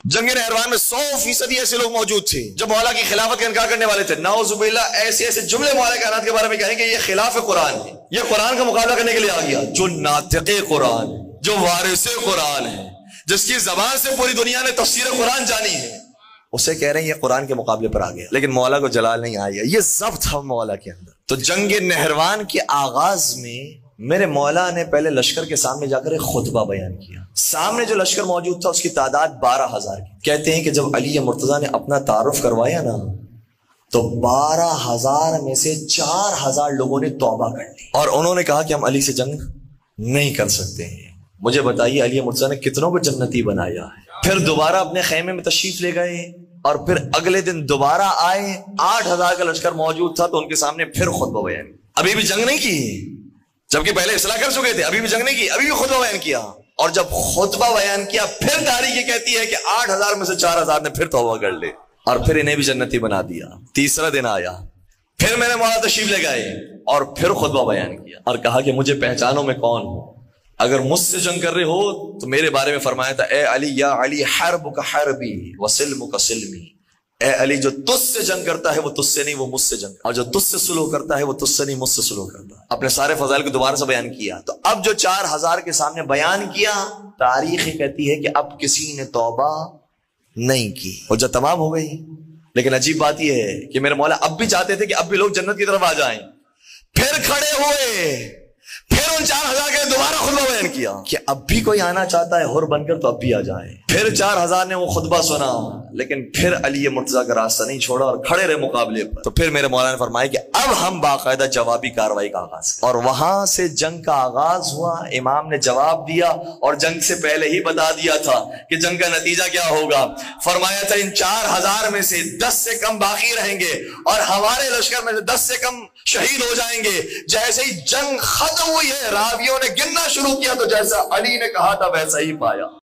जंग नहरवान में 100% ऐसे लोग मौजूद थे जो मौला की खिलाफत का इनकार करने वाले थे। नाउजुबिल्लाह, ऐसे ऐसे जुमले मौला के हालात के बारे में कहेंगे ये खिलाफ कुरान है, ये कुरान का मुकाबला करने के लिए आ गया। जो नातिक़े कुरान है, जो वारिसे कुरान है, जिसकी जबान से पूरी दुनिया ने तफसीर कुरान जानी है, उसे कह रहे हैं ये कुरान के मुकाबले पर आ गया। लेकिन मौला को जलाल नहीं आया, ये ज़ब्त था मौला के अंदर। तो जंग नहरवान के आगाज में मेरे मौला ने पहले लश्कर के सामने जाकर एक खुतबा बयान किया। सामने जो लश्कर मौजूद था उसकी तादाद 12,000 की। कहते हैं कि जब अली मुर्तजा ने अपना तारुफ करवाया ना, तो 12,000 में से 4,000 लोगों ने तौबा कर ली और उन्होंने कहा कि हम अली से जंग नहीं कर सकते हैं। मुझे बताइए अली मुर्तजा ने कितनों को जन्नती बनाया है। फिर दोबारा अपने खेमे में तशरीफ ले गए और फिर अगले दिन दोबारा आए, 8,000 का लश्कर मौजूद था, तो उनके सामने फिर खुतबा बयान। अभी भी जंग नहीं की, जबकि पहले इस्लाह कर चुके थे, अभी भी जंग नहीं की, अभी भी खुतबा बयान किया। और जब खुतबा बयान किया फिर तारीख ये कहती है कि 8,000 में से 4,000 ने फिर तौबा कर ले और फिर इन्हें भी जन्नती बना दिया। तीसरा दिन आया, फिर मैंने मौला तशरीफ ले गए और फिर खुतबा बयान किया और कहा कि मुझे पहचानो मैं कौन हूं, अगर मुझसे जंग कर रहे हो तो मेरे बारे में फरमाया था, ए अली या अली हर्बुका हर्बी व सिल्मुका सिल्मी। ए अली, जो तुझसे जंग करता है वो तुझसे नहीं, वो मुझसे जंग, और जो तुझसे सुलह करता है वो तुझसे नहीं, मुझसे सुलह करता। अपने सारे फजाइल को दोबारा से बयान किया। तो अब जो 4,000 के सामने बयान किया, तारीख कहती है कि अब किसी ने तौबा नहीं की, हुज्जत तमाम हो गई। लेकिन अजीब बात यह है कि मेरे मौला अब भी चाहते थे कि अब भी लोग जन्नत की तरफ आ जाएं। फिर खड़े हुए, फिर उन 4,000 के दोबारा खुतबा बयान किया कि अब भी कोई आना चाहता है हुर बनकर तो अब भी आ जाए। फिर 4,000 ने वो खुतबा सुना, लेकिन फिर अली मुर्तजा का रास्ता नहीं छोड़ा और खड़े रहे मुकाबले पर। तो फिर मेरे मौला ने फरमाया कि अब हम बाकायदा जवाबी कार्रवाई का आगाज करें। और वहां से जंग का आगाज हुआ। इमाम ने जवाब दिया और जंग से पहले ही बता दिया था कि जंग का नतीजा क्या होगा। फरमाया था इन 4,000 में से 10 से कम बाकी रहेंगे और हमारे लश्कर में से 10 से कम शहीद हो जाएंगे। जैसे ही जंग खत्म हुई है, रावियों ने गिनना शुरू किया तो जैसा अली ने कहा था वैसा ही पाया।